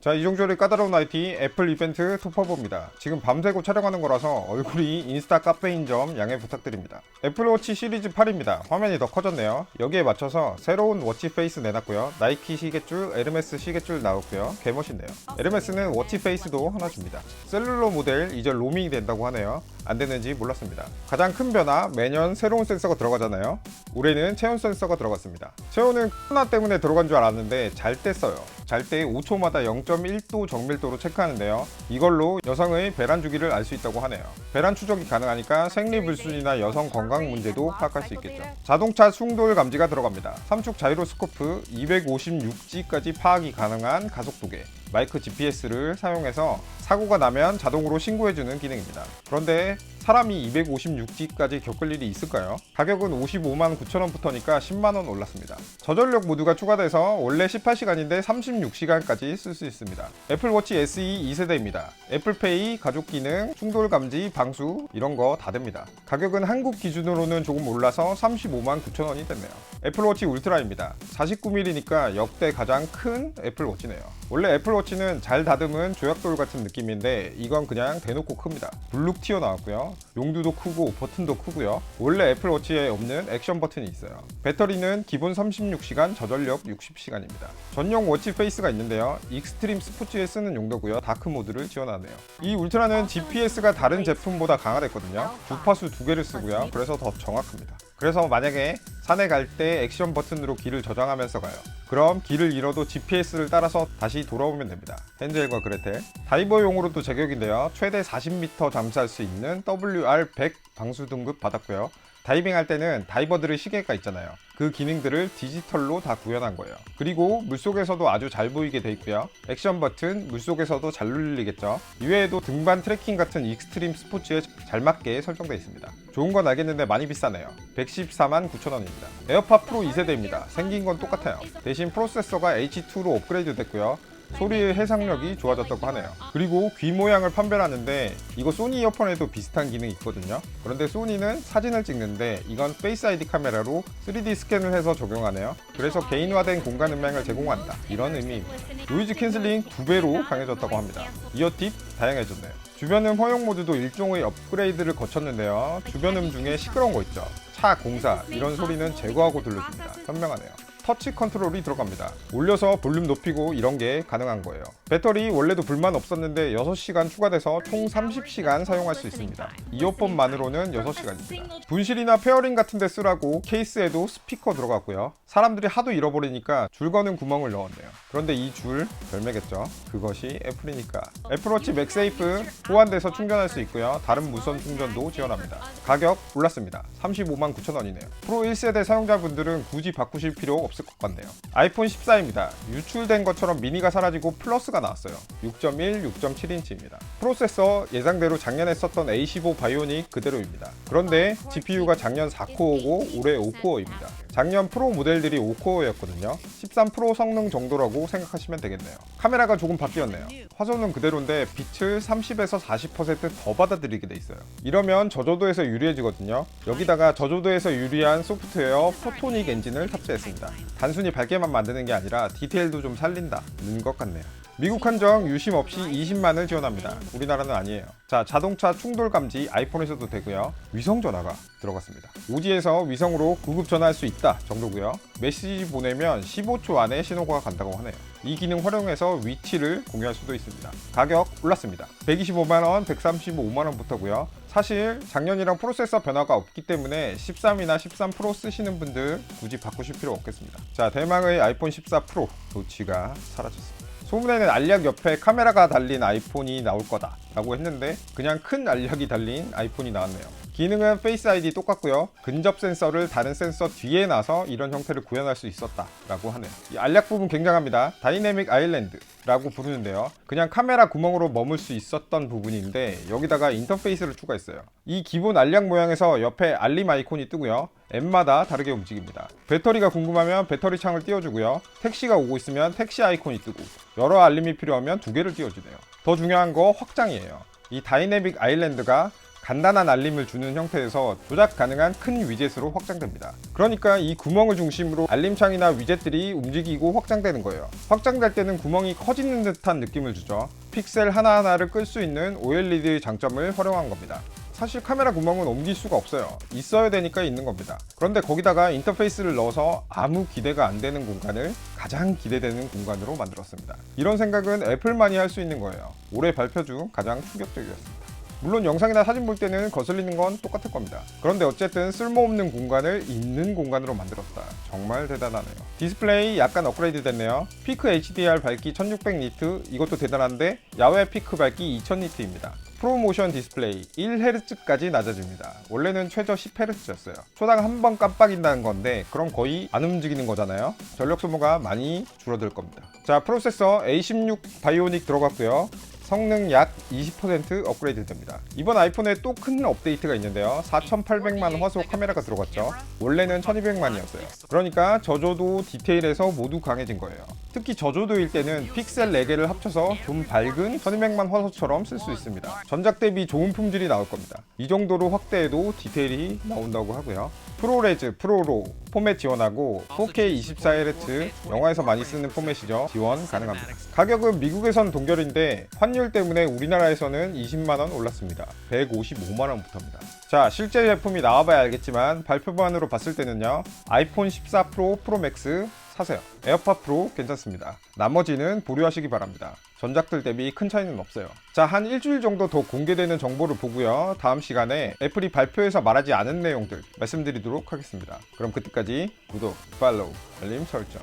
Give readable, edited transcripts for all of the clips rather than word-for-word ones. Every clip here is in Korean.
자, 이종조리 까다로운 IT 애플 이벤트 투퍼보입니다. 지금 밤새고 촬영하는 거라서 얼굴이 인스타 카페인 점 양해 부탁드립니다. 애플워치 시리즈 8입니다. 화면이 더 커졌네요. 여기에 맞춰서 새로운 워치 페이스 내놨고요. 나이키 시계줄, 에르메스 시계줄 나왔고요. 개멋있네요. 에르메스는 워치 페이스도 하나 줍니다. 셀룰러 모델 이제 로밍이 된다고 하네요. 안 되는지 몰랐습니다. 가장 큰 변화, 매년 새로운 센서가 들어가잖아요. 올해는 체온 센서가 들어갔습니다. 체온은 코로나 때문에 들어간 줄 알았는데 잘 때 써요. 잘 때 5초마다 0.1도 정밀도로 체크하는데요. 이걸로 여성의 배란 주기를 알 수 있다고 하네요. 배란 추적이 가능하니까 생리불순이나 여성 건강 문제도 파악할 수 있겠죠. 자동차 충돌 감지가 들어갑니다. 삼축 자이로스코프 256G까지 파악이 가능한 가속도계, 마이크 GPS를 사용해서 사고가 나면 자동으로 신고해주는 기능입니다. 그런데 사람이 256G까지 겪을 일이 있을까요? 가격은 55만 9천원부터니까 10만원 올랐습니다. 저전력 모드가 추가돼서 원래 18시간인데 36시간까지 쓸 수 있습니다. 애플워치 SE 2세대입니다. 애플페이, 가족 기능, 충돌 감지, 방수 이런 거 다 됩니다. 가격은 한국 기준으로는 조금 올라서 35만 9천원이 됐네요. 애플워치 울트라입니다. 49mm니까 역대 가장 큰 애플워치네요. 원래 애플워치는 잘 다듬은 조약돌 같은 느낌인데 이건 그냥 대놓고 큽니다. 블룩 튀어 나왔고요. 용두도 크고 버튼도 크고요. 원래 애플워치에 없는 액션 버튼이 있어요. 배터리는 기본 36시간, 저전력 60시간입니다. 전용 워치 페이스가 있는데요. 익스트림 스포츠에 쓰는 용도고요. 다크 모드를 지원하네요. 이 울트라는 GPS가 다른 제품보다 강화됐거든요. 주파수 2개를 쓰고요. 그래서 더 정확합니다. 그래서 만약에 산에 갈 때 액션 버튼으로 길을 저장하면서 가요. 그럼 길을 잃어도 GPS를 따라서 다시 돌아오면 됩니다. 헨젤과 그레텔. 다이버용으로도 제격인데요. 최대 40m 잠수할 수 있는 WR100 방수 등급 받았고요. 다이빙 할 때는 다이버들의 시계가 있잖아요. 그 기능들을 디지털로 다 구현한 거예요. 그리고 물속에서도 아주 잘 보이게 돼 있고요. 액션 버튼 물속에서도 잘 눌리겠죠. 이외에도 등반 트래킹 같은 익스트림 스포츠에 잘 맞게 설정되어 있습니다. 좋은 건 알겠는데 많이 비싸네요. 114만 9천원입니다. 에어팟 프로 2세대입니다. 생긴 건 똑같아요. 대신 프로세서가 H2로 업그레이드 됐고요. 소리의 해상력이 좋아졌다고 하네요. 그리고 귀 모양을 판별하는데 이거 소니 이어폰에도 비슷한 기능이 있거든요. 그런데 소니는 사진을 찍는데 이건 페이스 아이디 카메라로 3D 스캔을 해서 적용하네요. 그래서 개인화된 공간 음향을 제공한다, 이런 의미입니다. 노이즈 캔슬링 2배로 강해졌다고 합니다. 이어팁 다양해졌네요. 주변음 허용 모드도 일종의 업그레이드를 거쳤는데요. 주변음 중에 시끄러운 거 있죠. 차, 공사 이런 소리는 제거하고 들려줍니다. 현명하네요. 터치 컨트롤이 들어갑니다. 올려서 볼륨 높이고 이런 게 가능한 거예요. 배터리 원래도 불만 없었는데 6시간 추가돼서 총 30시간 사용할 수 있습니다. 이어폰만으로는 6시간입니다. 분실이나 페어링 같은 데 쓰라고 케이스에도 스피커 들어갔고요. 사람들이 하도 잃어버리니까 줄 거는 구멍을 넣었네요. 그런데 이 줄 별매겠죠. 그것이 애플이니까. 애플워치 맥세이프 호환돼서 충전할 수 있고요. 다른 무선 충전도 지원합니다. 가격 올랐습니다. 35만 9천원이네요. 프로 1세대 사용자분들은 굳이 바꾸실 필요 없을 것 같네요. 아이폰 14입니다. 유출된 것처럼 미니가 사라지고 플러스가 나왔어요. 6.1, 6.7인치입니다. 프로세서 예상대로 작년에 썼던 A15 바이오닉 그대로입니다. 그런데 GPU가 작년 4코어고 올해 5코어입니다. 작년 프로 모델들이 5코어였거든요. 13 프로 성능 정도라고 생각하시면 되겠네요. 카메라가 조금 바뀌었네요. 화소는 그대로인데 빛을 30에서 40% 더 받아들이게 돼 있어요. 이러면 저조도에서 유리해지거든요. 여기다가 저조도에서 유리한 소프트웨어 포토닉 엔진을 탑재했습니다. 단순히 밝게만 만드는 게 아니라 디테일도 좀 살린다는 것 같네요. 미국 한정 유심 없이 20만을 지원합니다. 우리나라는 아니에요. 자, 자동차 충돌 감지 아이폰에서도 되고요. 위성 전화가 들어갔습니다. 오지에서 위성으로 구급 전화할 수 있다 정도고요. 메시지 보내면 15초 안에 신호가 간다고 하네요. 이 기능 활용해서 위치를 공유할 수도 있습니다. 가격 올랐습니다. 125만원, 135만원부터고요. 사실 작년이랑 프로세서 변화가 없기 때문에 13이나 13 프로 쓰시는 분들 굳이 바꾸실 필요 없겠습니다. 자, 대망의 아이폰 14 프로 노치가 사라졌습니다. 소문에는 알약 옆에 카메라가 달린 아이폰이 나올 거다 라고 했는데 그냥 큰 알약이 달린 아이폰이 나왔네요. 기능은 페이스 아이디 똑같고요. 근접 센서를 다른 센서 뒤에 놔서 이런 형태를 구현할 수 있었다 라고 하네요. 이 알약 부분 굉장합니다. 다이내믹 아일랜드 라고 부르는데요. 그냥 카메라 구멍으로 머물 수 있었던 부분인데 여기다가 인터페이스를 추가했어요. 이 기본 알약 모양에서 옆에 알림 아이콘이 뜨고요. 앱마다 다르게 움직입니다. 배터리가 궁금하면 배터리 창을 띄워주고요. 택시가 오고 있으면 택시 아이콘이 뜨고 여러 알림이 필요하면 2개를 띄워주네요. 더 중요한 거 확장이에요. 이 다이내믹 아일랜드가 간단한 알림을 주는 형태에서 조작 가능한 큰 위젯으로 확장됩니다. 그러니까 이 구멍을 중심으로 알림창이나 위젯들이 움직이고 확장되는 거예요. 확장될 때는 구멍이 커지는 듯한 느낌을 주죠. 픽셀 하나하나를 끌 수 있는 OLED의 장점을 활용한 겁니다. 사실 카메라 구멍은 옮길 수가 없어요. 있어야 되니까 있는 겁니다. 그런데 거기다가 인터페이스를 넣어서 아무 기대가 안 되는 공간을 가장 기대되는 공간으로 만들었습니다. 이런 생각은 애플만이 할 수 있는 거예요. 올해 발표 중 가장 충격적이었습니다. 물론 영상이나 사진 볼 때는 거슬리는 건 똑같을 겁니다. 그런데 어쨌든 쓸모없는 공간을 있는 공간으로 만들었다. 정말 대단하네요. 디스플레이 약간 업그레이드 됐네요. 피크 HDR 밝기 1600니트, 이것도 대단한데 야외 피크 밝기 2000니트입니다. 프로모션 디스플레이 1Hz까지 낮아집니다. 원래는 최저 10Hz였어요. 초당 한 번 깜빡인다는 건데 그럼 거의 안 움직이는 거잖아요. 전력 소모가 많이 줄어들 겁니다. 자, 프로세서 A16 바이오닉 들어갔고요. 성능 약 20% 업그레이드 됩니다. 이번 아이폰에 또 큰 업데이트가 있는데요. 4800만 화소 카메라가 들어갔죠. 원래는 1200만이었어요. 그러니까 저조도 디테일에서 모두 강해진 거예요. 특히 저조도일 때는 픽셀 4개를 합쳐서 좀 밝은 1200만 화소처럼 쓸 수 있습니다. 전작 대비 좋은 품질이 나올 겁니다. 이 정도로 확대해도 디테일이 나온다고 하고요. 프로레즈, 프로로 포맷 지원하고 4K 24Hz 영화에서 많이 쓰는 포맷이죠. 지원 가능합니다. 가격은 미국에선 동결인데 환율 때문에 우리나라에서는 20만원 올랐습니다. 155만원부터입니다. 자, 실제 제품이 나와봐야 알겠지만 발표반으로 봤을 때는요, 아이폰 14 프로, 프로 맥스 사세요. 에어팟 프로 괜찮습니다. 나머지는 보류하시기 바랍니다. 전작들 대비 큰 차이는 없어요. 자, 한 일주일 정도 더 공개되는 정보를 보고요. 다음 시간에 애플이 발표해서 말하지 않은 내용들 말씀드리도록 하겠습니다. 그럼 그때까지 구독, 팔로우, 알림 설정.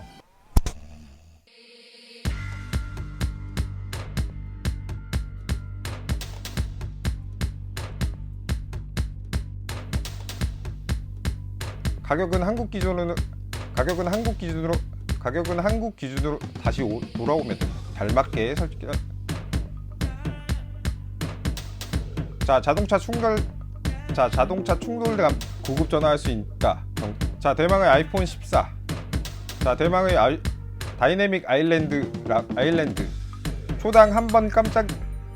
가격은 한국 기준으로 다시 돌아오면 됩니다. 잘 맞게 설정. 자, 자동차 충돌감 구급 전화할 수 있다. 자, 대망의 아이폰 14. 자, 대망의 다이내믹 아일랜드 초당 한 번 깜짝